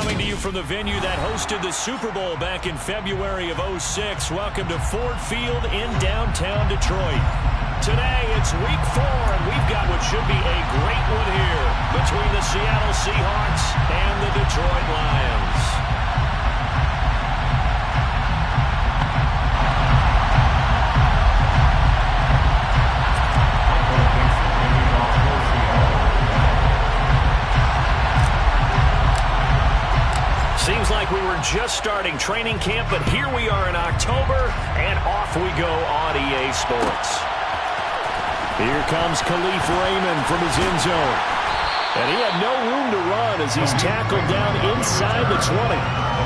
coming to you from the venue that hosted the Super Bowl back in February of '06. Welcome to Ford Field in downtown Detroit. Today, it's week 4, and we've got what should be a great one here between the Seattle Seahawks and the Detroit Lions. Seems like we were just starting training camp, but here we are in October, and off we go on EA Sports. Here comes Khalif Raymond from his end zone. And he had no room to run as he's tackled down inside the 20.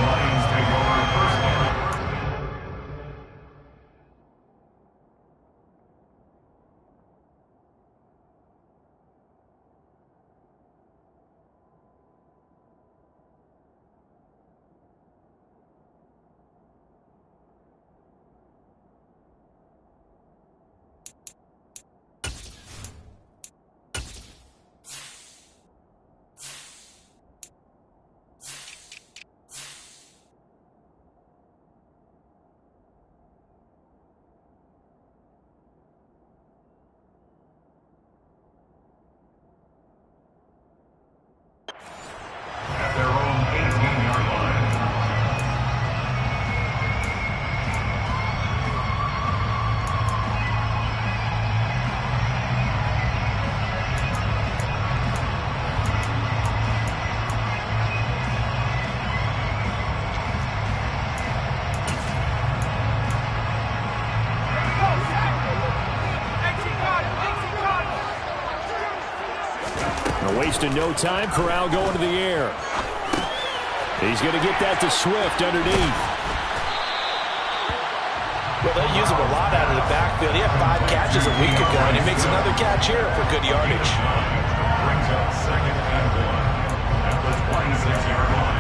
Wasting no time. Corral going to the air. He's going to get that to Swift underneath. Well, they use him a lot out of the backfield. He had 5 catches a week ago, and he makes another catch here for good yardage. Brings up 2nd and 1 at the 26-yard line.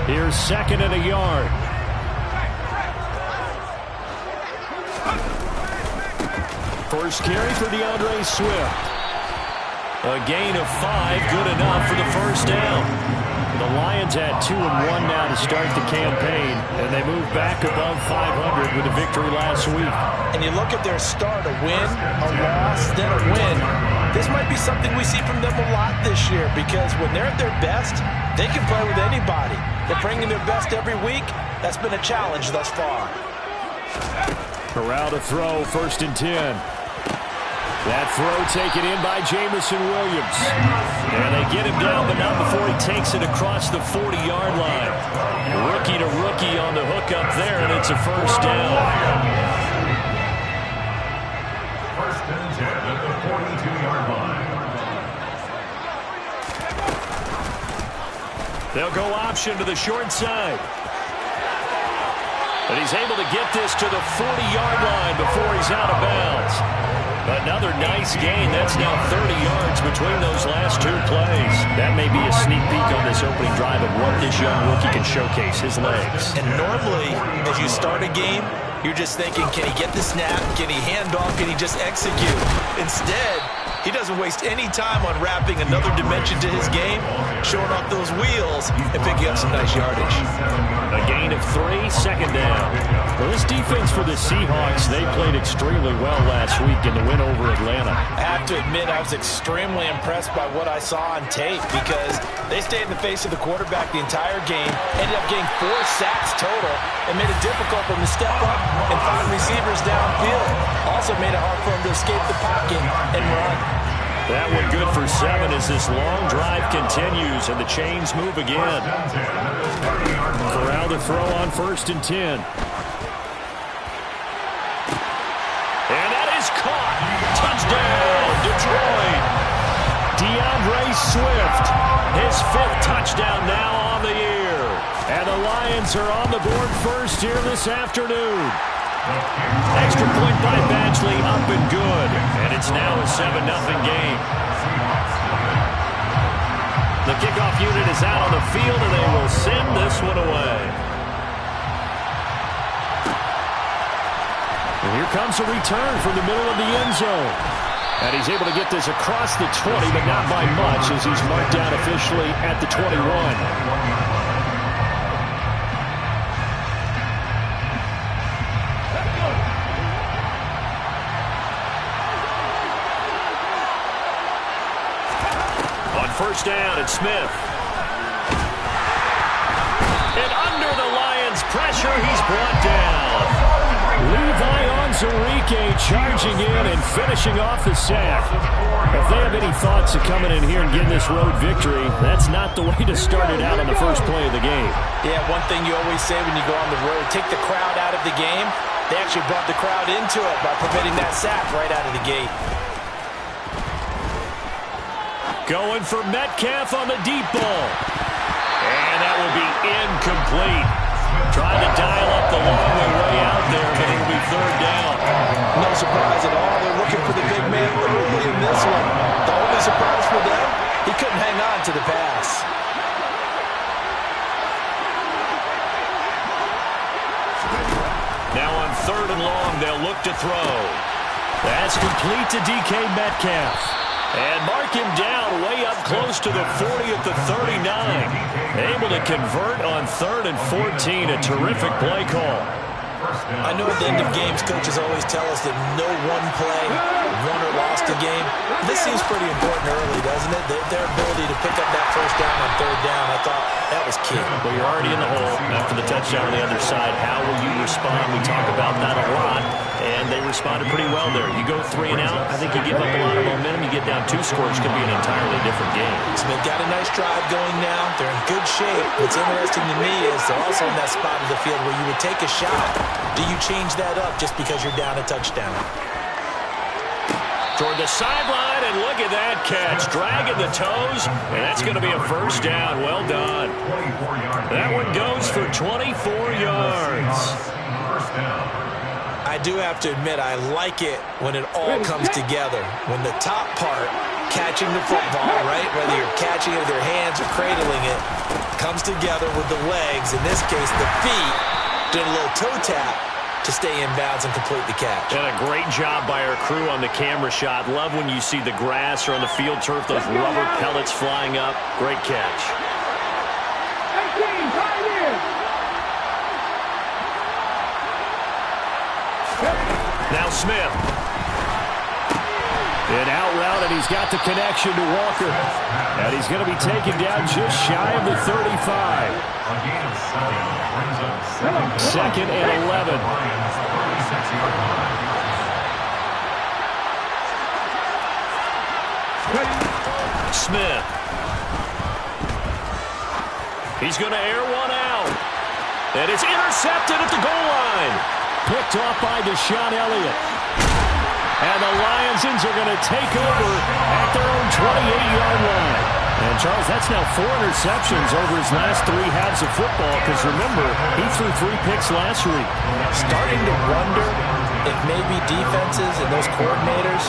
Here's 2nd and a yard. First carry for DeAndre Swift. A gain of 5, good enough for the first down. The Lions had 2-1 now to start the campaign, and they moved back above 500 with a victory last week. And you look at their start, a win, a loss, then a win. This might be something we see from them a lot this year, because when they're at their best, they can play with anybody. They're bringing their best every week. That's been a challenge thus far. Corral to throw, 1st and 10. That throw taken in by Jameson Williams. And they get him down, but not before he takes it across the 40-yard line. Rookie to rookie on the hook up there, and it's a first down. 1st and 10 at the 42-yard line. They'll go option to the short side. But he's able to get this to the 40-yard line before he's out of bounds. Another nice gain. That's now 30 yards between those last 2 plays. That may be a sneak peek on this opening drive of what this young rookie can showcase, his legs. And normally, as you start a game, you're just thinking, can he get the snap? Can he hand off? Can he just execute? Instead, he doesn't waste any time on wrapping another dimension to his game, showing off those wheels, and picking up some nice yardage. A gain of 3, 2nd down. Well, this defense for the Seahawks, they played extremely well last week in the win over Atlanta. I have to admit, I was extremely impressed by what I saw on tape, because they stayed in the face of the quarterback the entire game, ended up getting 4 sacks total, and made it difficult for him to step up and find receivers downfield. Also made it hard for him to escape the pocket and run. That one good for 7 as this long drive continues and the chains move again. Corral to throw on 1st and 10. And that is caught. Touchdown, Detroit. DeAndre Swift, his 5th touchdown now on the year. And the Lions are on the board first here this afternoon. Extra point by Badgley, up and good. And it's now a 7-0 game. The kickoff unit is out on the field, and they will send this one away. And here comes a return from the middle of the end zone. And he's able to get this across the 20, but not by much, as he's marked down officially at the 21. First down, it's Smith. And under the Lions' pressure, he's brought down. Levi Onwuzurike charging in and finishing off the sack. If they have any thoughts of coming in here and getting this road victory, that's not the way to start it out on the first play of the game. Yeah, one thing you always say when you go on the road, take the crowd out of the game. They actually brought the crowd into it by permitting that sack right out of the gate. Going for Metcalf on the deep ball. And that will be incomplete. Trying to dial up the long way out there, but it'll be third down. No surprise at all. They're looking for the big man early in this one. The only surprise for them, he couldn't hang on to the pass. Now on third and long, they'll look to throw. That's complete to DK Metcalf. And mark him down way up close to the 40 at the 39. Able to convert on 3rd and 14. A terrific play call. I know at the end of games, coaches always tell us that no one play won or lost a game. This seems pretty important early, doesn't it? Their ability to pick up that first down on third down, I thought that was key. Well, you're already in the hole after the touchdown on the other side. How will you respond? We talk about that a lot, and they responded pretty well there. You go 3 and out, I think you give up a lot of momentum. You get down 2 scores, could be an entirely different game. Smith got a nice drive going now. They're in good shape. What's interesting to me is they're also in that spot of the field where you would take a shot. Do you change that up just because you're down a touchdown? Toward the sideline, and look at that catch. Dragging the toes, and that's going to be a first down. Well done. That one goes for 24 yards. I do have to admit, I like it when it all comes together. When the top part, catching the football, right, whether you're catching it with your hands or cradling it, comes together with the legs. In this case, the feet, did a little toe tap to stay in bounds and complete the catch. And a great job by our crew on the camera shot. Love when you see the grass or on the field turf, those rubber pellets flying up. Great catch. Now Smith. An out route, and he's got the connection to Walker. And he's going to be taken down just shy of the 35. Second and 11. Smith. He's going to air one out. And it's intercepted at the goal line. Picked off by Deshaun Elliott. And the Lions are going to take over at their own 28-yard line. And, Charles, that's now 4 interceptions over his last 3 halves of football, because, remember, he threw 3 picks last week. Starting to wonder if maybe defenses and those coordinators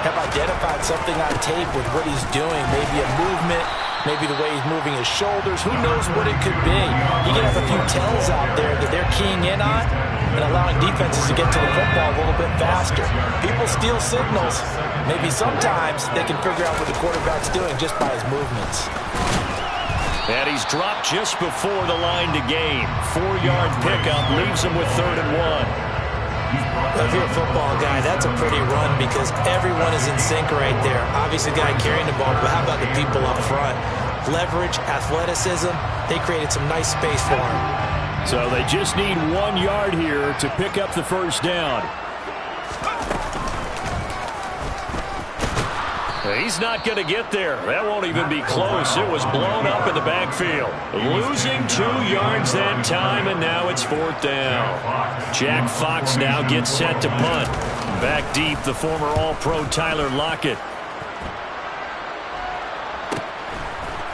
have identified something on tape with what he's doing, maybe a movement, maybe the way he's moving his shoulders. Who knows what it could be? You can have a few tells out there that they're keying in on and allowing defenses to get to the football a little bit faster. People steal signals. Maybe sometimes they can figure out what the quarterback's doing just by his movements. And he's dropped just before the line to gain. 4-yard pickup leaves him with 3rd and 1. If you're a football guy, that's a pretty run because everyone is in sync right there. Obviously, the guy carrying the ball, but how about the people up front? Leverage, athleticism, they created some nice space for him. So they just need 1 yard here to pick up the first down. He's not going to get there. That won't even be close. It was blown up in the backfield. Losing 2 yards that time, and now it's 4th down. Jack Fox now gets set to punt. Back deep, the former All-Pro Tyler Lockett.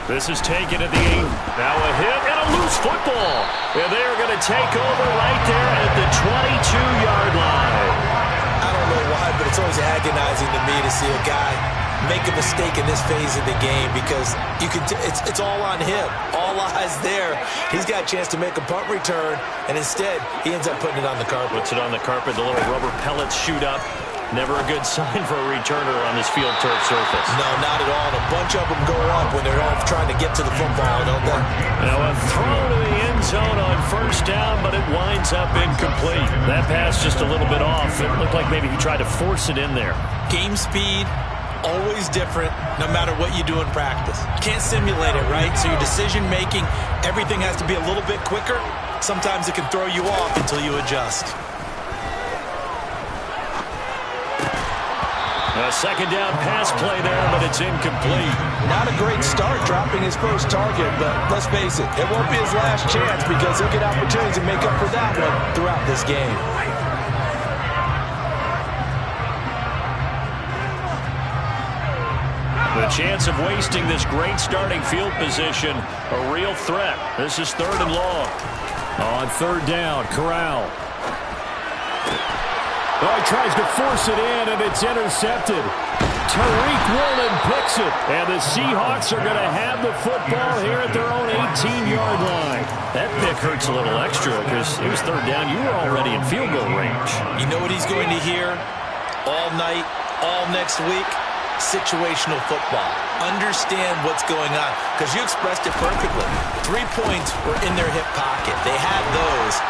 This is taken at the 8. Now a hit and a loose football. And they are going to take over right there at the 22-yard line. I don't know why, but it's always agonizing to me to see a guy make a mistake in this phase of the game because it's all on him. All eyes there. He's got a chance to make a punt return, and instead he ends up putting it on the carpet. Puts it on the carpet. The little rubber pellets shoot up. Never a good sign for a returner on this field turf surface. No, not at all. And a bunch of them go up when they're all trying to get to the football, don't they? Now a throw to the end zone on first down, but it winds up incomplete. That pass just a little bit off. It looked like maybe he tried to force it in there. Game speed, always different, no matter what you do in practice. You can't simulate it, right? So your decision-making, everything has to be a little bit quicker. Sometimes it can throw you off until you adjust. A second down pass play there, but it's incomplete. Not a great start dropping his first target, but let's face it, it won't be his last chance because he'll get opportunities to make up for that one throughout this game. The chance of wasting this great starting field position, a real threat. This is 3rd and long. On 3rd down, Corral. Oh, he tries to force it in, and it's intercepted. Tariq Woolen picks it, and the Seahawks are going to have the football here at their own 18-yard line. That pick hurts a little extra because it was 3rd down. You were already in field goal range. You know what he's going to hear all night, all next week? Situational football. Understand what's going on because you expressed it perfectly. 3 points were in their hip pocket. They had those.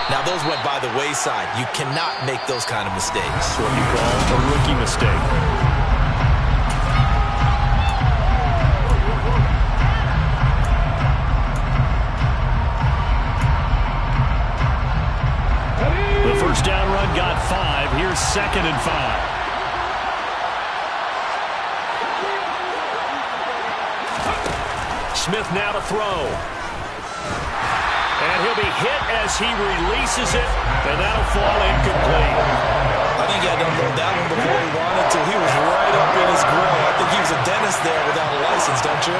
Now, those went by the wayside. You cannot make those kind of mistakes. That's what you call a rookie mistake. The first down run got 5. Here's 2nd and 5. Smith now to throw. And he'll be hit as he releases it, and that'll fall incomplete. I think he had to unload that one before he wanted to. He was right up in his grill. I think he was a dentist there without a license, don't you?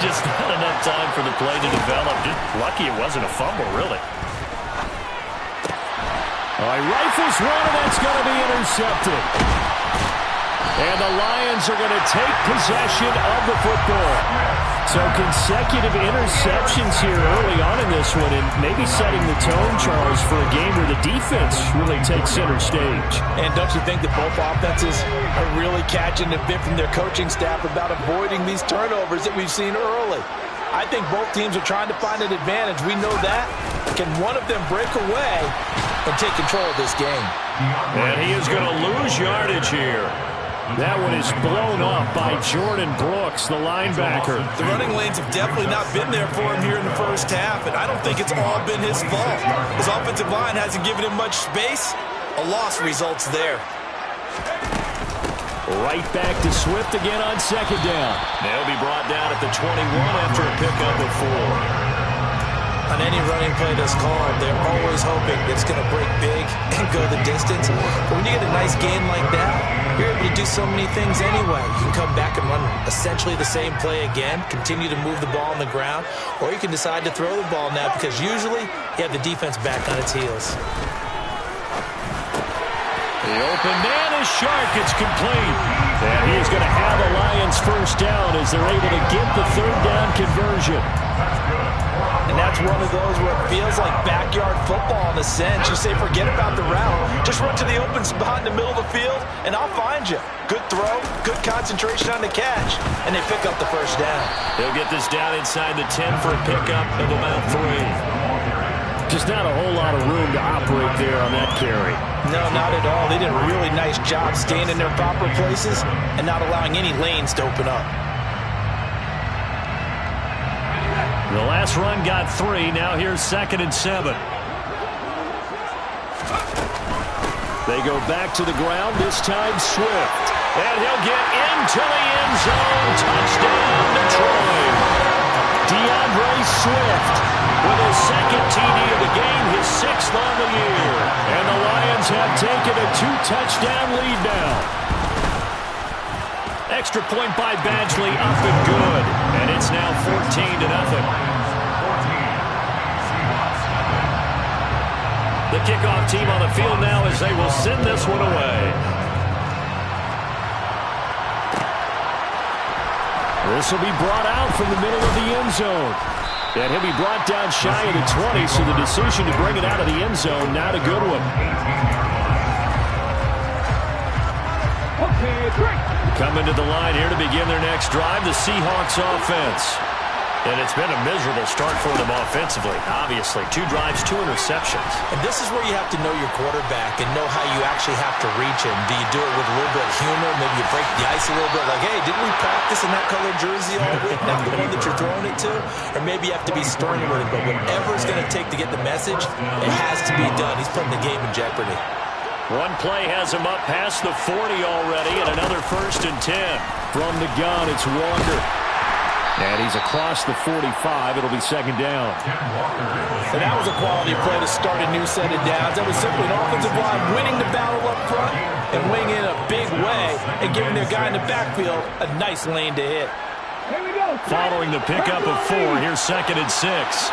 Just not enough time for the play to develop. Just lucky it wasn't a fumble, really. He rifles one, and that's going to be intercepted. And the Lions are going to take possession of the football. So consecutive interceptions here early on in this one, and maybe setting the tone, Charles, for a game where the defense really takes center stage. And don't you think that both offenses are really catching a bit from their coaching staff about avoiding these turnovers that we've seen early? I think both teams are trying to find an advantage. We know that. Can one of them break away and take control of this game? And he is going to lose yardage here. That one is blown up by Jordan Brooks, the linebacker. The running lanes have definitely not been there for him here in the first half, and I don't think it's all been his fault. His offensive line hasn't given him much space. A loss results there. Right back to Swift again on 2nd down. They'll be brought down at the 21 after a pickup of 4. On any running play that's called, they're always hoping that it's going to break big and go the distance. But when you get a nice gain like that, you're able to do so many things anyway. You can come back and run essentially the same play again, continue to move the ball on the ground, or you can decide to throw the ball now because usually you have the defense back on its heels. The open man is sharp. It's complete. And he's going to have the Lions first down as they're able to get the 3rd down conversion. And that's one of those where it feels like backyard football in a sense. You say forget about the route. Just run to the open spot in the middle of the field, and I'll find you. Good throw, good concentration on the catch, and they pick up the first down. They'll get this down inside the 10 for a pickup of about 3. Just not a whole lot of room to operate there on that carry. No, not at all. They did a really nice job staying in their proper places and not allowing any lanes to open up. The last run got 3. Now here's 2nd and 7. They go back to the ground. This time Swift. And he'll get into the end zone. Touchdown, Detroit. DeAndre Swift with his 2nd TD of the game, his 6th on the year. And the Lions have taken a 2-touchdown lead now. Extra point by Badgley, up and good. And it's now 14-0. The kickoff team on the field now as they will send this one away. This will be brought out from the middle of the end zone. And he'll be brought down shy of the 20, so the decision to bring it out of the end zone, not a good one. Coming to the line here to begin their next drive, the Seahawks offense. And it's been a miserable start for them offensively. Obviously, 2 drives, 2 interceptions. And this is where you have to know your quarterback and know how you actually have to reach him. Do you do it with a little bit of humor? Maybe you break the ice a little bit like, hey, didn't we practice in that colored jersey all week? Not the one that you're throwing it to? Or maybe you have to be stern with it. But whatever it's going to take to get the message, it has to be done. He's putting the game in jeopardy. One play has him up past the 40 already, and another 1st and 10. From the gun, it's Walker. And he's across the 45. It'll be 2nd down. And that was a quality play to start a new set of downs. That was simply an offensive line winning the battle up front and winning in a big way and giving their guy in the backfield a nice lane to hit. Following the pickup of 4, here's 2nd and 6.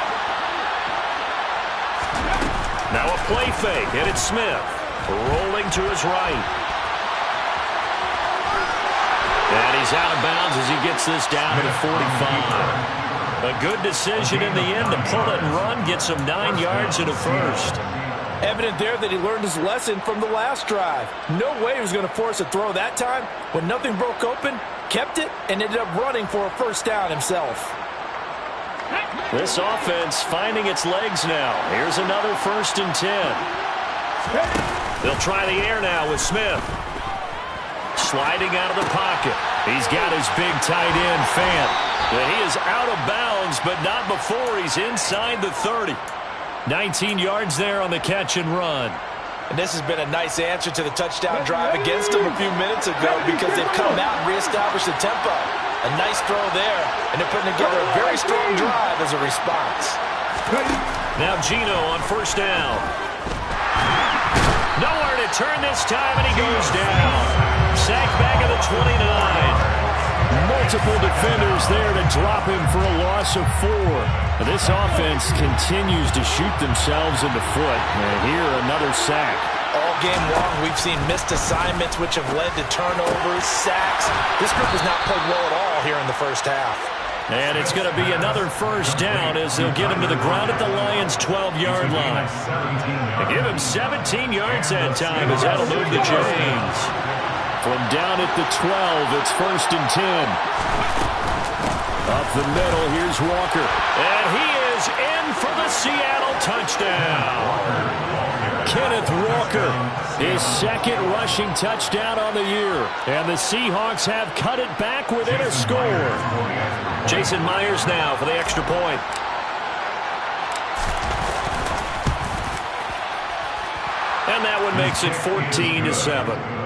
Now a play fake, and it's Smith. Rolling to his right. And he's out of bounds as he gets this down to the 45. A good decision in the end to pull it and run, gets him 9 yards and a 1st. Evident there that he learned his lesson from the last drive. No way he was going to force a throw that time. When nothing broke open, kept it, and ended up running for a 1st down himself. This offense finding its legs now. Here's another 1st and 10. They'll try the air now with Smith. Sliding out of the pocket. He's got his big tight end, Fant. But he is out of bounds, but not before he's inside the 30. 19 yards there on the catch and run. And this has been a nice answer to the touchdown drive against them a few minutes ago because they've come out and reestablished the tempo. A nice throw there, and they're putting together a very strong drive as a response. Now Geno on 1st down. Nowhere to turn this time, and he goes down. Sacked back at the 29. Multiple defenders there to drop him for a loss of 4. This offense continues to shoot themselves in the foot. And here, another sack. All game long, we've seen missed assignments, which have led to turnovers, sacks. This group has not played well at all here in the 1st half. And it's going to be another 1st down as they'll get him to the ground at the Lions' 12-yard line. They give him 17 yards that time as that'll move the chains. From down at the 12, it's 1st and 10. Up the middle, here's Walker. And he is in for the Seattle touchdown. Kenneth Walker, his 2nd rushing touchdown on the year. And the Seahawks have cut it back within a score. Jason Myers now for the extra point. And that one makes it 14-7.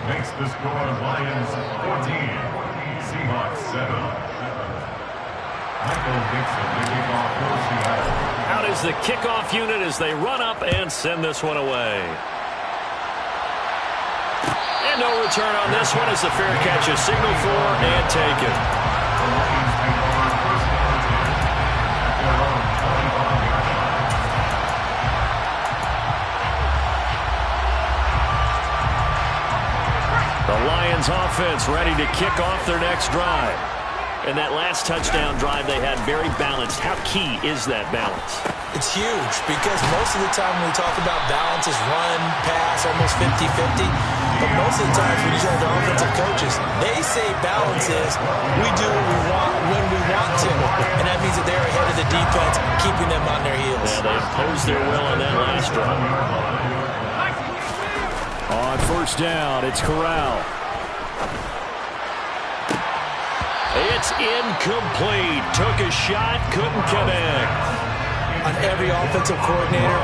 Makes the score Lions 14, Seahawks 7. Michael Dixon, the kickoff for Seattle. Out is the kickoff unit as they run up and send this one away. And no return on this one as the fair catch is signaled for and taken. The Lions take over 1st and 10 at their own 25-yard line. The Lions offense ready to kick off their next drive. And that last touchdown drive they had very balanced. How key is that balance? It's huge because most of the time when we talk about balance is run, pass, almost 50-50. But most of the times when you talk to offensive coaches, they say balance is we do what we want when we want to. And that means that they're ahead of the defense, keeping them on their heels. Yeah, they imposed their will on that last drive. On 1st down, it's Corral. It's incomplete. Took a shot, couldn't connect. On every offensive coordinator,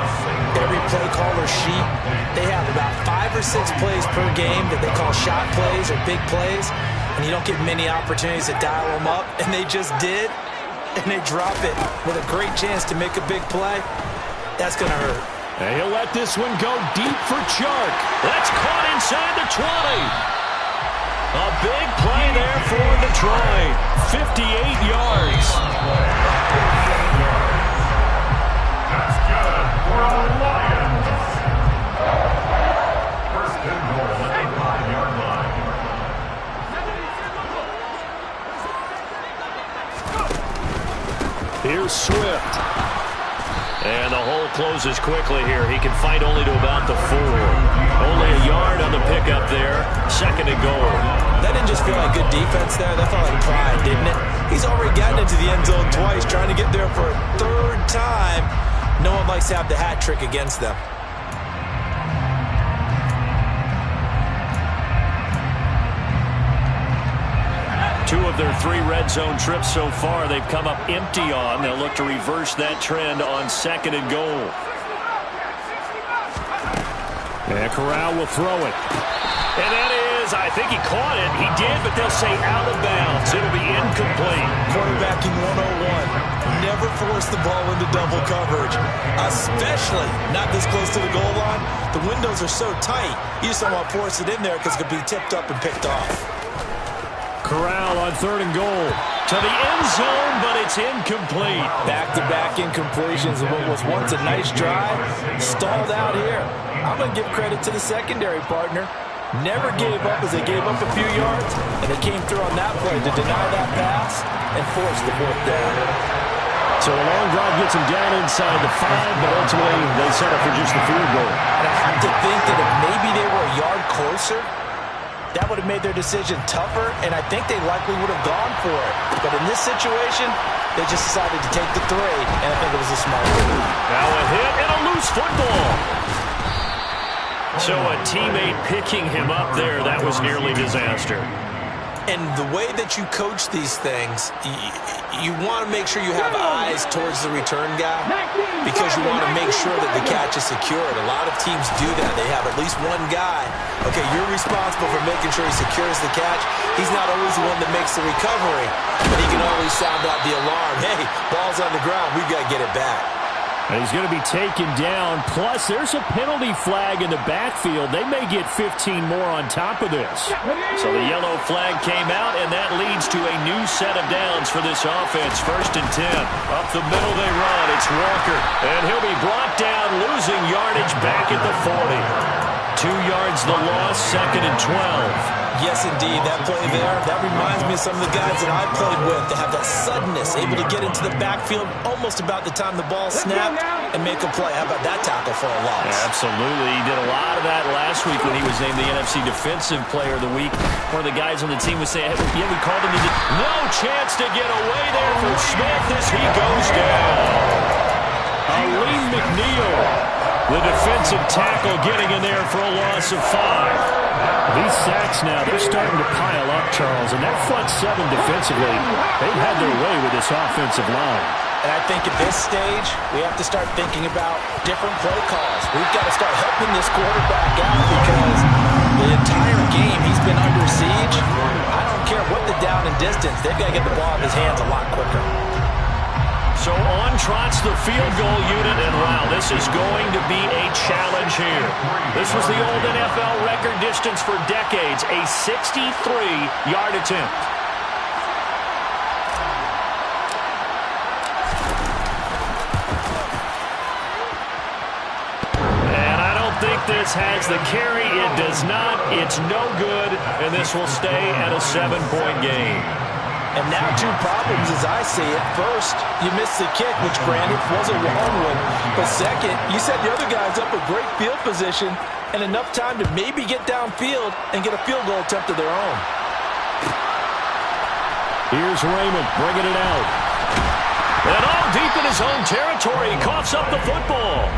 every play caller sheet, they have about 5 or 6 plays per game that they call shot plays or big plays, and you don't get many opportunities to dial them up, and they just did, and they drop it with a great chance to make a big play. That's going to hurt. And he'll let this one go deep for Chark. That's caught inside the 20. A big play there for Detroit. 58 yards. That's good for the Lions. 1st and goal at the 5-yard line. Here's Swift. And the hole closes quickly here. He can fight only to about the 4. Only a yard on the pickup there. 2nd and goal. That didn't just feel like good defense there. That felt like pride, didn't it? He's already gotten into the end zone twice, trying to get there for a 3rd time. No one likes to have the hat trick against them. Two of their 3 red zone trips so far, they've come up empty on. They'll look to reverse that trend on 2nd and goal. And Corral will throw it. And that is, I think he caught it. He did, but they'll say out of bounds. It'll be incomplete. Quarterbacking 101. Never force the ball into double coverage, especially not this close to the goal line. The windows are so tight, you just don't want to force it in there because it could be tipped up and picked off. Corral on 3rd and goal. To the end zone, but it's incomplete. Back-to-back incompletions of what was once a nice drive. Stalled out here. I'm going to give credit to the secondary partner. Never gave up as they gave up a few yards, and they came through on that play to deny that pass and force the 4th down. So a long drive gets them down inside the 5, but ultimately they settle for just the field goal. And I have to think that if maybe they were a yard closer, that would have made their decision tougher, and I think they likely would have gone for it. But in this situation, they just decided to take the 3, and I think it was a smart move. Now a hit and a loose football. So a teammate picking him up there, that was nearly disaster. And the way that you coach these things, you want to make sure you have eyes towards the return guy because you want to make sure that the catch is secured. A lot of teams do that. They have at least one guy. Okay, you're responsible for making sure he secures the catch. He's not always the one that makes the recovery, but he can always sound out the alarm. Hey, ball's on the ground. We've got to get it back. And he's going to be taken down. Plus, there's a penalty flag in the backfield. They may get 15 more on top of this. So the yellow flag came out, and that leads to a new set of downs for this offense. 1st and 10. Up the middle they run. It's Walker. And he'll be brought down, losing yardage back at the 40. 2 yards the loss, 2nd and 12. Yes, indeed. That play there, that reminds me of some of the guys that I played with that have that suddenness, able to get into the backfield almost about the time the ball snapped and make a play. How about that tackle for a loss? Yeah, absolutely. He did a lot of that last week when he was named the NFC Defensive Player of the Week. One of the guys on the team was saying, yeah, we called him. He did. No chance to get away there for Smith as he goes down. Aleem McNeil, the defensive tackle, getting in there for a loss of 5. These sacks now, they're starting to pile up, Charles, and that front 7 defensively, they've had their way with this offensive line. And I think at this stage, we have to start thinking about different play calls. We've got to start helping this quarterback out because the entire game he's been under siege. I don't care what the down and distance, they've got to get the ball in his hands a lot quicker. So on trots the field goal unit, and wow, this is going to be a challenge here. This was the old NFL record distance for decades, a 63-yard attempt. And I don't think this has the carry. It does not. It's no good, and this will stay at a 7-point game. And now 2 problems as I see it. First, you missed the kick, which granted was a long one. But second, you set the other guys up with great field position and enough time to maybe get downfield and get a field goal attempt of their own. Here's Raymond bringing it out. And all deep in his own territory, he coughs up the football.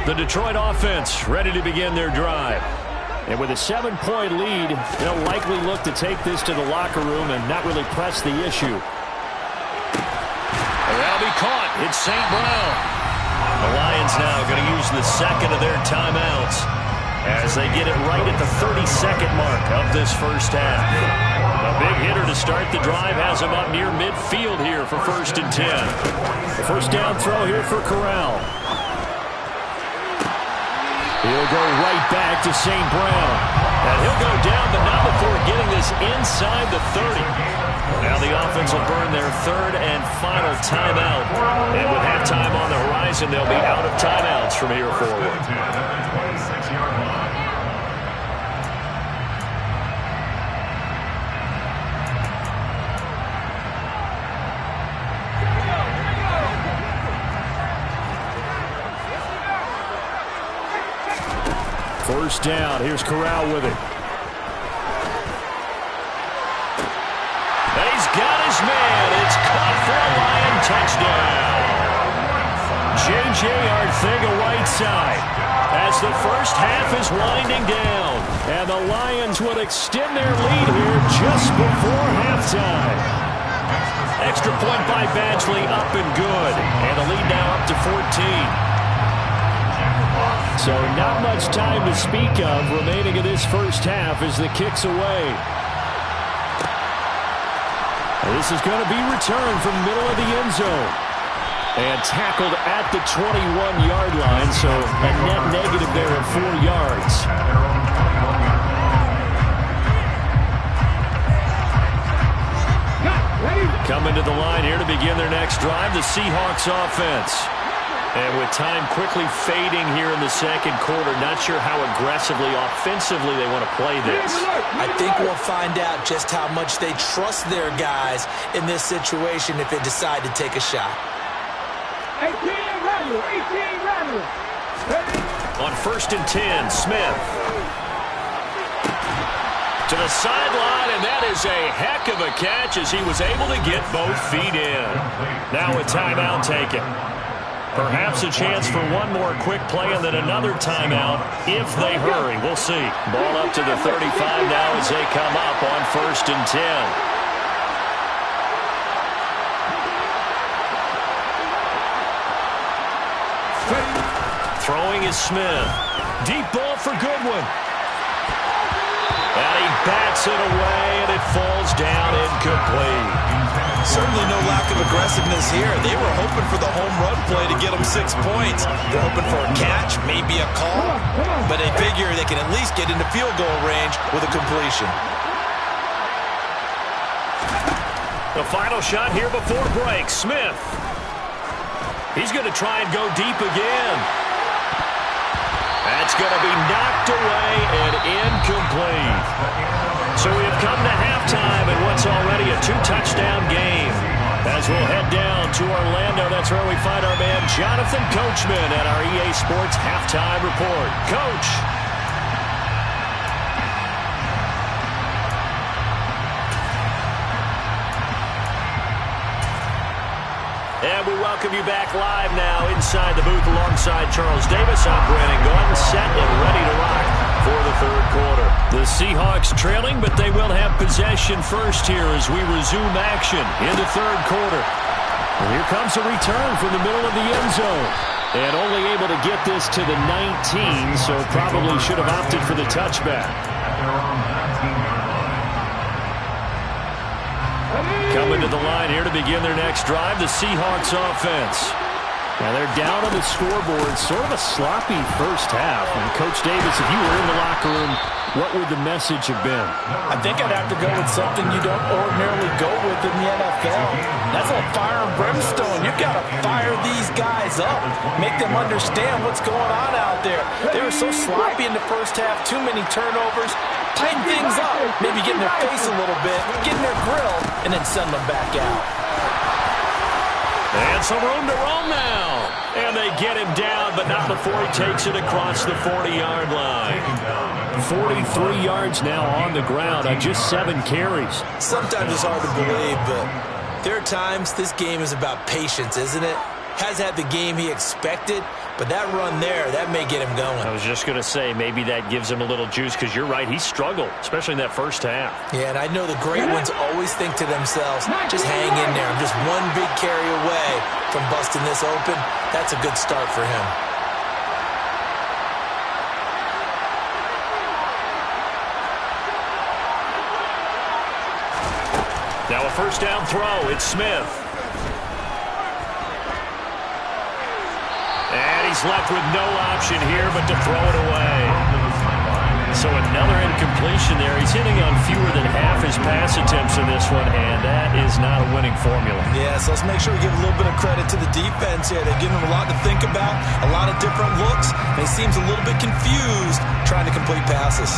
The Detroit offense ready to begin their drive. And with a 7-point lead, they'll likely look to take this to the locker room and not really press the issue. That'll be caught. It's St. Brown. The Lions now going to use the 2nd of their timeouts as they get it right at the 32nd mark of this first half. A big hitter to start the drive has him up near midfield here for 1st and 10. The first down throw here for Corral. He'll go right back to St. Brown. And he'll go down, but not before getting this inside the 30. Now the offense will burn their third and final timeout. And with halftime on the horizon, they'll be out of timeouts from here forward. 26-yard line. First down. Here's Corral with it. And he's got his man. It's caught for a Lion touchdown. J.J. Arcega-Whiteside as the first half is winding down. And the Lions will extend their lead here just before halftime. Extra point by Badgley up and good. And the lead now up to 14. So not much time to speak of remaining in this first half as the kick's away. This is going to be returned from the middle of the end zone. And tackled at the 21-yard line, so a net negative there of 4 yards. Coming to the line here to begin their next drive, the Seahawks offense. And with time quickly fading here in the second quarter, not sure how aggressively, offensively they want to play this. I think we'll find out just how much they trust their guys in this situation if they decide to take a shot. 18 ready. On 1st and 10, Smith. To the sideline, and that is a heck of a catch as he was able to get both feet in. Now a timeout taken. Perhaps a chance for one more quick play and then another timeout if they hurry. We'll see. Ball up to the 35 now as they come up on 1st and 10. Throwing is Smith. Deep ball for Goodwin. And he bats it away, and it falls down incomplete. Certainly no lack of aggressiveness here. They were hoping for the home run play to get them 6 points. They're hoping for a catch, maybe a call, but they figure they can at least get into field goal range with a completion. The final shot here before break. Smith. He's going to try and go deep again. That's going to be knocked away and incomplete. So we have come to halftime in what's already a 2-touchdown game. As we'll head down to Orlando, that's where we find our man Jonathan Coachman at our EA Sports Halftime Report. Coach. And we welcome you back live now inside the booth alongside Charles Davis. I'm Brandon Gaudin, set and ready to rock for the third quarter. The Seahawks trailing, but they will have possession first here as we resume action in the third quarter. And here comes a return from the middle of the end zone. And only able to get this to the 19, so probably should have opted for the touchback. Coming to the line here to begin their next drive, the Seahawks offense. Now they're down on the scoreboard, sort of a sloppy first half. And Coach Davis, if you were in the locker room, what would the message have been? I think I'd have to go with something you don't ordinarily go with in the NFL. That's like fire and brimstone. You've got to fire these guys up. Make them understand what's going on out there. They were so sloppy in the first half, too many turnovers. Tighten things up, maybe get in their face a little bit, get in their grill, and then send them back out. And some room to roam now. And they get him down, but not before he takes it across the 40-yard line. 43 yards now on the ground on just 7 carries. Sometimes it's hard to believe, but there are times this game is about patience, isn't it? Has had the game he expected, but that run there, that may get him going. I was just going to say, maybe that gives him a little juice, because you're right, he struggled, especially in that first half. Yeah, and I know the great ones always think to themselves, just hang in there. I'm just one big carry away from busting this open. That's a good start for him. Now a first down throw, it's Smith. And he's left with no option here but to throw it away. So another incompletion there. He's hitting on fewer than half his pass attempts in this one, and that is not a winning formula. Yeah, so let's make sure we give a little bit of credit to the defense here. They've given him a lot to think about, a lot of different looks, and he seems a little bit confused trying to complete passes.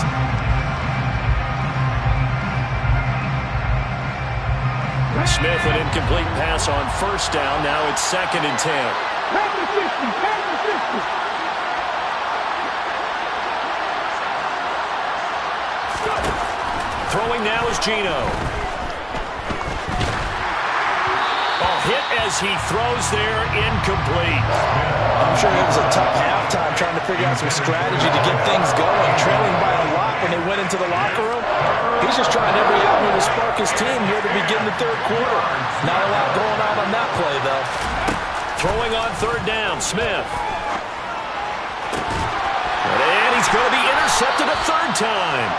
Smith, an incomplete pass on first down. Now it's 2nd and 10. Take the 50, take the 50. Throwing now is Geno. Hit as he throws there, incomplete. I'm sure it was a tough halftime trying to figure out some strategy to get things going, trailing by a lot when they went into the locker room. He's just trying every avenue to spark his team here to begin the third quarter. Not a lot going on that play, though. Throwing on 3rd down, Smith. And he's going to be intercepted a 3rd time.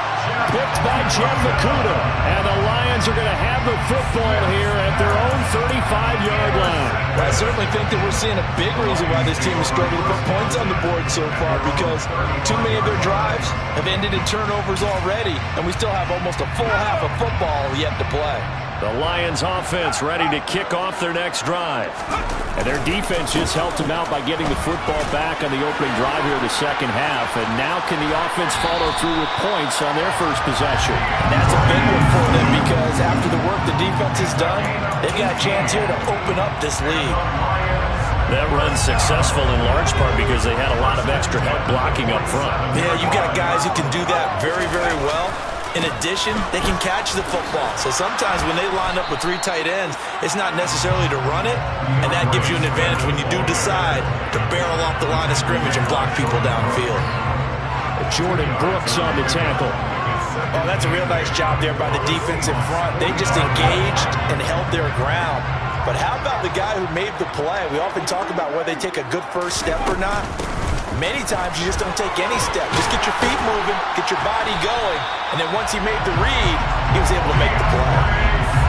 Picked by Jeff Okudah. And the Lions are going to have the football here at their own 35-yard line. I certainly think that we're seeing a big reason why this team has struggled to put points on the board so far, because too many of their drives have ended in turnovers already, and we still have almost a full half of football yet to play. The Lions offense ready to kick off their next drive. And their defense just helped them out by getting the football back on the opening drive here in the second half. And now can the offense follow through with points on their first possession? That's a big one for them, because after the work the defense has done, they've got a chance here to open up this lead. That run's successful in large part because they had a lot of extra help blocking up front. Yeah, you got guys who can do that very, very well. In addition, they can catch the football. So sometimes when they line up with 3 tight ends, it's not necessarily to run it, and that gives you an advantage when you do decide to barrel off the line of scrimmage and block people downfield. Jordan Brooks on the tackle. Oh, that's a real nice job there by the defense in front. They just engaged and held their ground. But how about the guy who made the play? We often talk about whether they take a good first step or not. Many times you just don't take any step. Just get your feet moving, get your body going, and then once he made the read, he was able to make the play.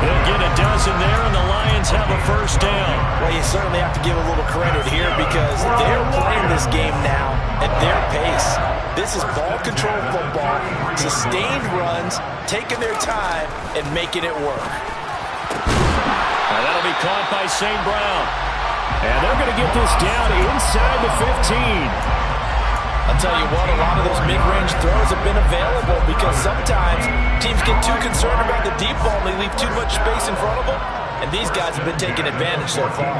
They'll get a dozen there, and the Lions have a first down. Well, you certainly have to give a little credit here, because they're playing this game now at their pace. This is ball control football, sustained runs, taking their time, and making it work. And that'll be caught by St. Brown. And they're going to get this down inside the 15. I'll tell you what, a lot of those mid-range throws have been available, because sometimes teams get too concerned about the deep ball and they leave too much space in front of them, and these guys have been taking advantage so far.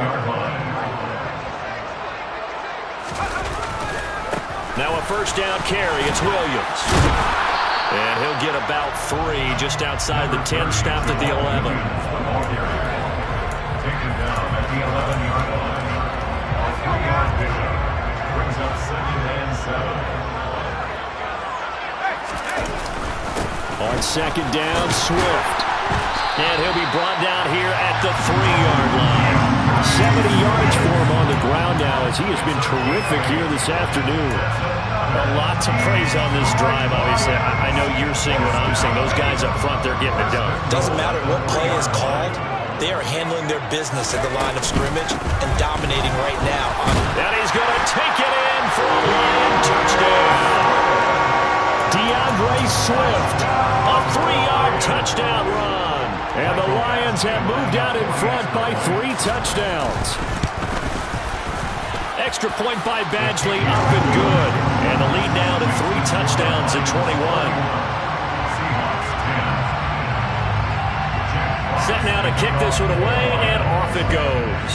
Now a first down carry, it's Williams. And he'll get about 3 just outside the 10, stopped at the 11. Taken down at the 11-yard line. A 3-yard pickup brings up 2nd and 7. On 2nd down, Swift. And he'll be brought down here at the 3-yard line. 70 yards for him on the ground now, as he has been terrific here this afternoon. A lot to praise on this drive, obviously. I know you're seeing what I'm seeing. Those guys up front, they're getting it done. Doesn't matter what play is called. They are handling their business at the line of scrimmage and dominating right now. And he's going to take it in for a Lion touchdown. DeAndre Swift, a 3-yard touchdown run. And the Lions have moved out in front by 3 touchdowns. Extra point by Badgley, up and good. And the lead now to 3 touchdowns at 21. Set now to kick this one away, and off it goes.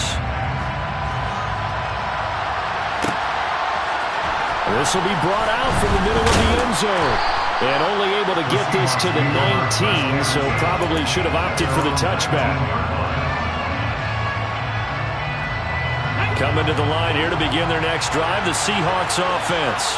This will be brought out from the middle of the end zone. And only able to get this to the 19, so probably should have opted for the touchback. Coming to the line here to begin their next drive, the Seahawks offense.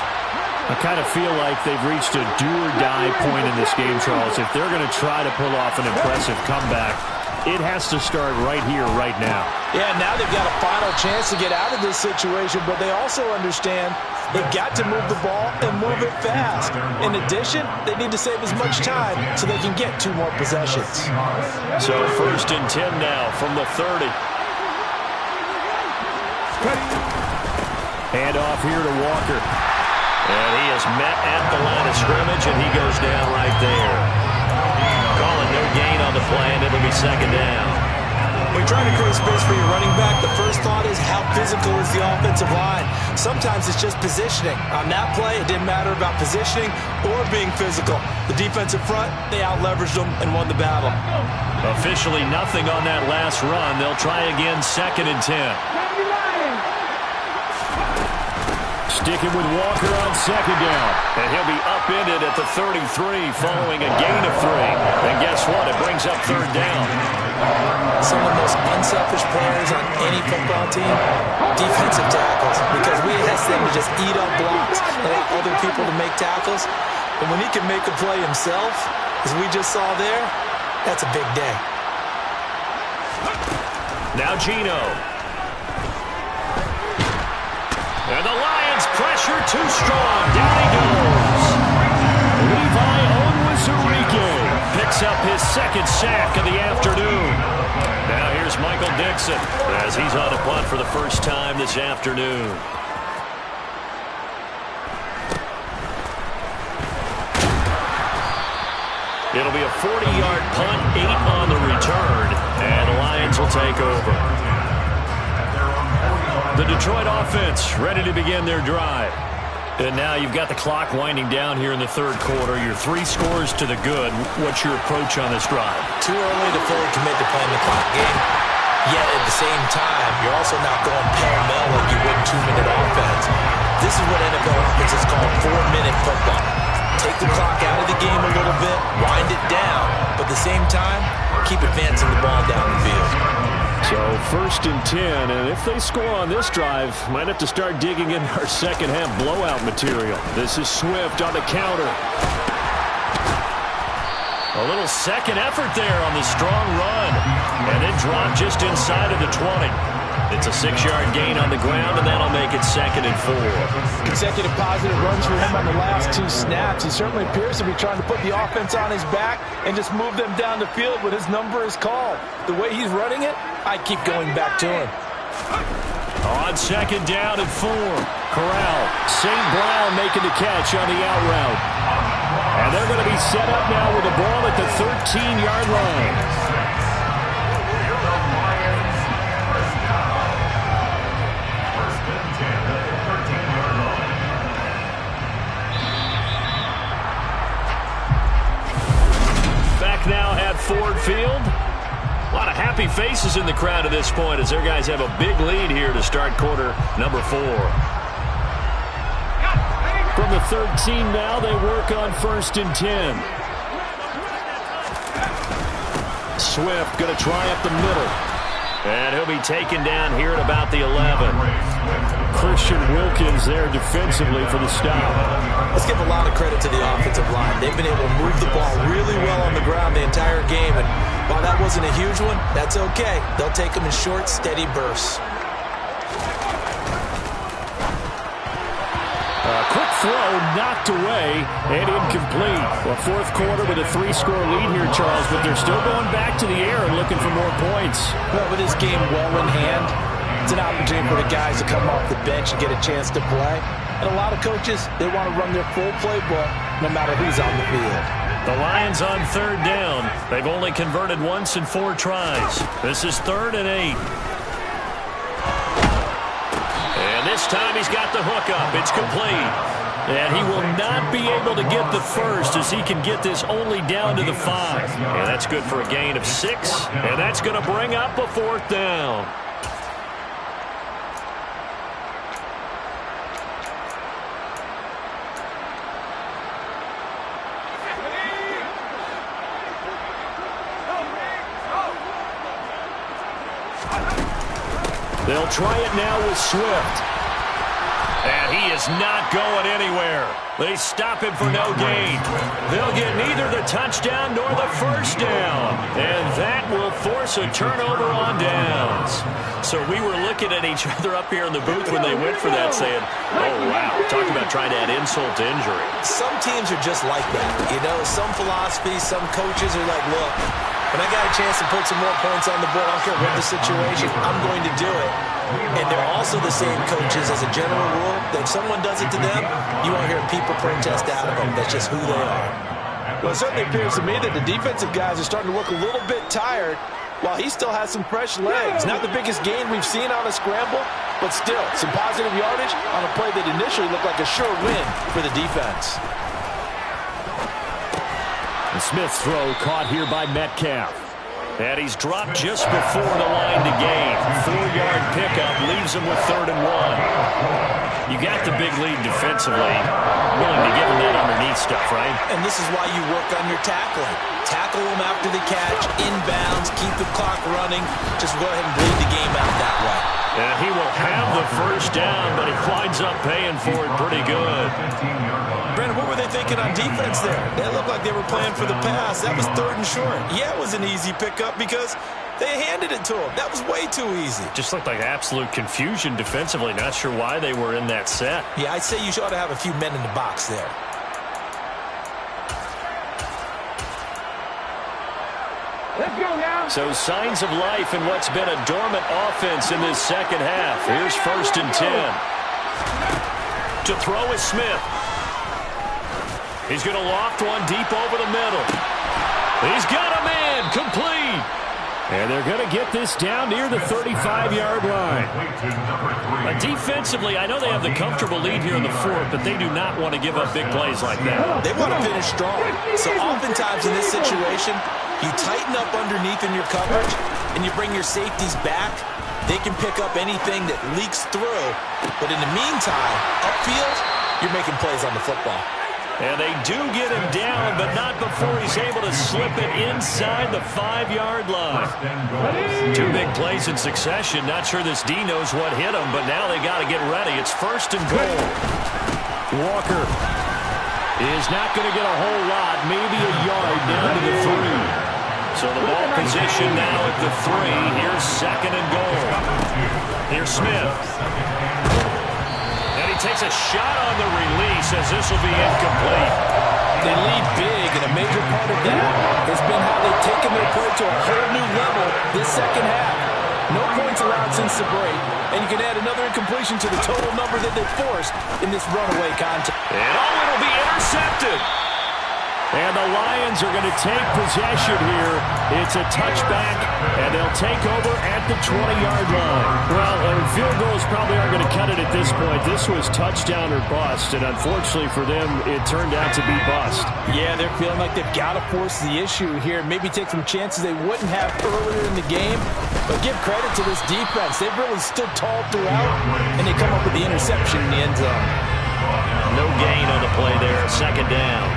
I kind of feel like they've reached a do-or-die point in this game, Charles. If they're going to try to pull off an impressive comeback, it has to start right here, right now. Yeah, now they've got a final chance to get out of this situation, but they also understand they've got to move the ball and move it fast. In addition, they need to save as much time so they can get 2 more possessions. So 1st and 10 now from the 30. Hand off here to Walker. And he is met at the line of scrimmage, and he goes down right there. Calling no gain on the play, and it'll be second down. When you're trying to create space for your running back, the first thought is how physical is the offensive line. Sometimes it's just positioning. On that play, it didn't matter about positioning or being physical. The defensive front, they out-leveraged them and won the battle. Officially nothing on that last run. They'll try again, 2nd and 10. Sticking with Walker on 2nd down. And he'll be upended at the 33 following a gain of 3. And guess what? It brings up 3rd down. Some of the most unselfish players on any football team, defensive tackles, because we ask them to just eat up blocks, allow other people to make tackles. And when he can make a play himself, as we just saw there, that's a big day. Now Geno. And the Lions pressure too strong. Down he goes. Levi Onwuzurike picks up his 2nd sack of the afternoon. Now here's Michael Dixon as he's on a punt for the first time this afternoon. It'll be a 40-yard punt, 8 on the return, and the Lions will take over. The Detroit offense ready to begin their drive. And now you've got the clock winding down here in the 3rd quarter. You're 3 scores to the good. What's your approach on this drive? Too early to fully commit to playing the clock game. Yet at the same time, you're also not going pell-mell like you would in 2-minute offense. This is what NFL offenses call 4-minute football. Take the clock out of the game a little bit, wind it down, but at the same time, keep advancing the ball down the field. So 1st and 10, and if they score on this drive, might have to start digging in our second-half blowout material. This is Swift on the counter. A little second effort there on the strong run, and then dropped just inside of the 20. It's a 6-yard gain on the ground, and that'll make it 2nd and 4. Consecutive positive runs for him on the last 2 snaps. He certainly appears to be trying to put the offense on his back and just move them down the field when his number is called. The way he's running it, I keep going back to him. On 2nd down and 4, Corral. St. Brown making the catch on the out route. And they're going to be set up now with the ball at the 13-yard line. Now at Ford Field. A lot of happy faces in the crowd at this point as their guys have a big lead here to start quarter number 4. From the 13 now, they work on 1st and 10. Swift going to try up the middle. And he'll be taken down here at about the 11. Christian Wilkins there defensively for the stop. Let's give a lot of credit to the offensive line. They've been able to move the ball really well on the ground the entire game. And while that wasn't a huge one, that's okay. They'll take them in short, steady bursts. Quick throw knocked away and incomplete. Well, 4th quarter with a 3-score lead here, Charles, but they're still going back to the air and looking for more points. Well, with this game well in hand, it's an opportunity for the guys to come off the bench and get a chance to play. And a lot of coaches, they want to run their full playbook no matter who's on the field. The Lions on 3rd down. They've only converted once in 4 tries. This is 3rd and 8. And this time he's got the hook up. It's complete. And he will not be able to get the first as he can get this only down to the 5. And that's good for a gain of 6. And that's going to bring up a 4th down. They'll try it now with Swift. And he is not going anywhere. They stop him for no gain. They'll get neither the touchdown nor the first down. And that will force a turnover on downs. So we were looking at each other up here in the booth when they went for that saying, oh, wow, talk about trying to add insult to injury. Some teams are just like that. You know, some philosophies, some coaches are like, look, when I got a chance to put some more points on the board, I don't care what the situation, I'm going to do it. And they're also the same coaches as a general rule that if someone does it to them, you won't hear people protest out of them. That's just who they are. Well, it certainly appears to me that the defensive guys are starting to look a little bit tired while he still has some fresh legs. Not the biggest gain we've seen on a scramble, but still some positive yardage on a play that initially looked like a sure win for the defense. The Smith's throw caught here by Metcalf. And he's dropped just before the line to gain. 4-yard pickup leaves him with 3rd and 1. You got the big lead defensively. Willing to give him that underneath stuff, right? And this is why you work on your tackling. Tackle him after the catch, inbounds, keep the clock running. Just go ahead and bleed the game out that way. And he will have the first down, but he winds up paying for it pretty good. Brandon, what were they thinking on defense there? They looked like they were playing for the pass. That was 3rd and short. Yeah, it was an easy pickup because they handed it to him. That was way too easy. Just looked like absolute confusion defensively. Not sure why they were in that set. Yeah, I'd say you ought to have a few men in the box there. Let's go now. So signs of life in what's been a dormant offense in this second half. Here's 1st and 10. To throw is Smith. He's going to loft one deep over the middle. He's got a man complete. And they're going to get this down near the 35-yard line. Defensively, I know they have the comfortable lead here in the 4th, but they do not want to give up big plays like that. They want to finish strong. So oftentimes in this situation, you tighten up underneath in your coverage, and you bring your safeties back. They can pick up anything that leaks through. But in the meantime, upfield, you're making plays on the football. And they do get him down, but not before he's able to slip it inside the 5-yard line. 2 big plays in succession. Not sure this D knows what hit him, but now they got to get ready. It's 1st and goal. Walker is not going to get a whole lot, maybe a yard down to the 3. So the ball position now at the 3. Here's 2nd and goal. Here's Smith. And he takes a shot on the release as this will be incomplete. They lead big, and a major part of that has been how they've taken their play to a whole new level this second half. No points allowed since the break, and you can add another incompletion to the total number that they forced in this runaway contest. And it'll be intercepted. And the Lions are going to take possession here. It's a touchback, and they'll take over at the 20-yard line. Well, field goals probably aren't going to cut it at this point. This was touchdown or bust, and unfortunately for them, it turned out to be bust. Yeah, they're feeling like they've got to force the issue here. Maybe take some chances they wouldn't have earlier in the game. But give credit to this defense. They've really stood tall throughout, and they come up with the interception in the end zone. No gain on the play there. 2nd down.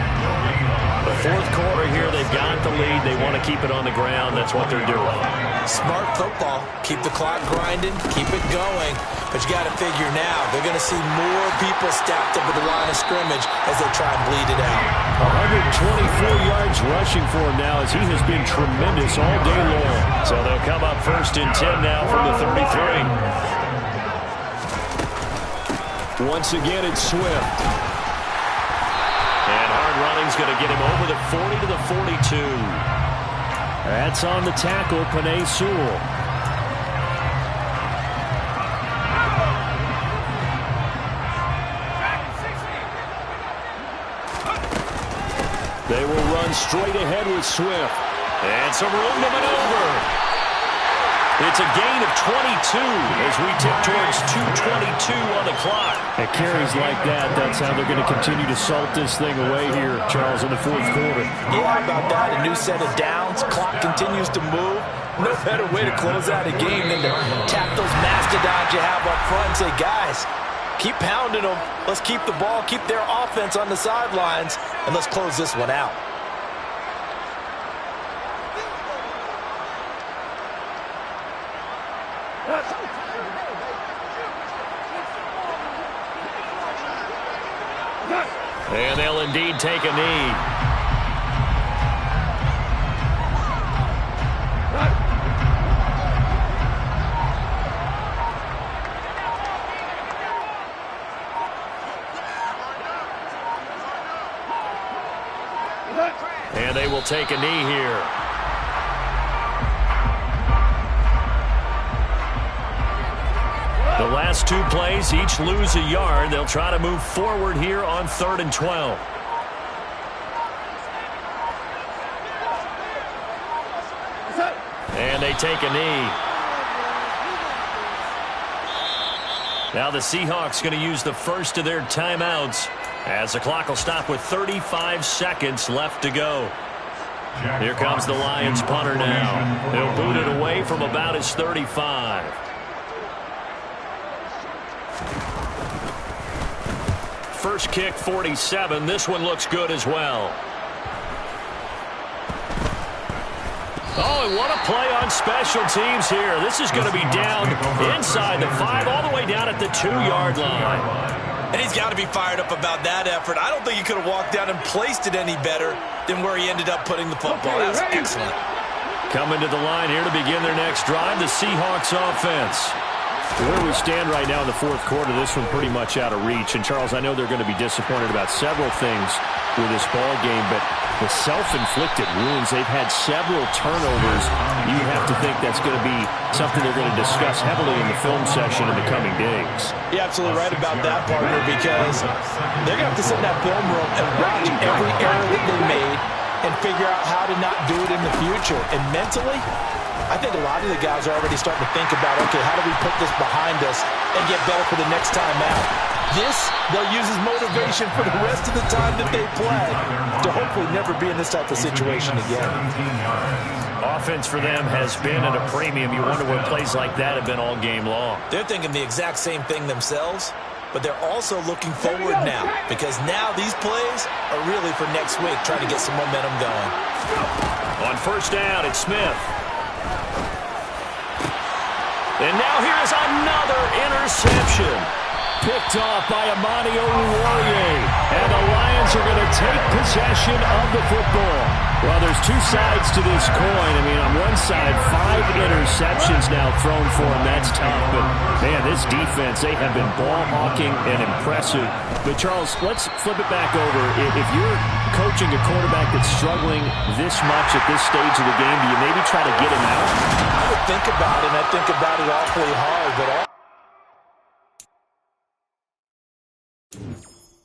The 4th quarter here, they've got the lead. They want to keep it on the ground. That's what they're doing. Smart football. Keep the clock grinding. Keep it going. But you got to figure now, they're going to see more people stacked up at the line of scrimmage as they try and bleed it out. 124 yards rushing for him now as he has been tremendous all day long. So they'll come up 1st and 10 now from the 33. Once again, it's Swift. And hard running's going to get him over the 40 to the 42. That's on the tackle, Penei Sewell. They will run straight ahead with Swift. And some room to maneuver. It's a gain of 22 as we tip towards 2:22 on the clock. At carries like that, that's how they're going to continue to salt this thing away here, Charles, in the 4th quarter. Yeah, how about that? A new set of downs. Clock continues to move. No better way to close out a game than to tap those mastodons you have up front and say, guys, keep pounding them. Let's keep the ball, keep their offense on the sidelines, and let's close this one out. And they'll indeed take a knee. And they will take a knee here. The last two plays each lose a yard. They'll try to move forward here on 3rd and 12. And they take a knee. Now the Seahawks going to use the first of their timeouts as the clock will stop with 35 seconds left to go. Here comes the Lions punter now. He'll boot it away from about his 35. First kick, 47. This one looks good as well. Oh, and what a play on special teams here. This is going to be down inside the 5, all the way down at the 2-yard line. And he's got to be fired up about that effort. I don't think he could have walked down and placed it any better than where he ended up putting the football. That was excellent. Coming to the line here to begin their next drive, the Seahawks offense. Where we stand right now in the 4th quarter, this one pretty much out of reach. And, Charles, I know they're going to be disappointed about several things with this ball game, but the self-inflicted wounds, they've had several turnovers. You have to think that's going to be something they're going to discuss heavily in the film session in the coming days. You're absolutely right about that, partner, because they're going to have to sit in that film room and watch every error that they made and figure out how to not do it in the future. And mentally, I think a lot of the guys are already starting to think about, okay, how do we put this behind us and get better for the next time out? This, they'll use as motivation for the rest of the time that they play to hopefully never be in this type of situation again. Offense for them has been at a premium. You wonder what plays like that have been all game long. They're thinking the exact same thing themselves, but they're also looking forward now, because now these plays are really for next week, trying to get some momentum going. On first down, it's Smith. And now here is another interception. Picked off by Amani Oruwariye. And the Lions are going to take possession of the football. Well, there's two sides to this coin. I mean, on one side, 5 interceptions now thrown for him. That's tough. But, man, this defense, they have been ball hawking and impressive. But, Charles, let's flip it back over. If you're coaching a quarterback that's struggling this much at this stage of the game, do you maybe try to get him out? I would think about it, and I think about it awfully hard. But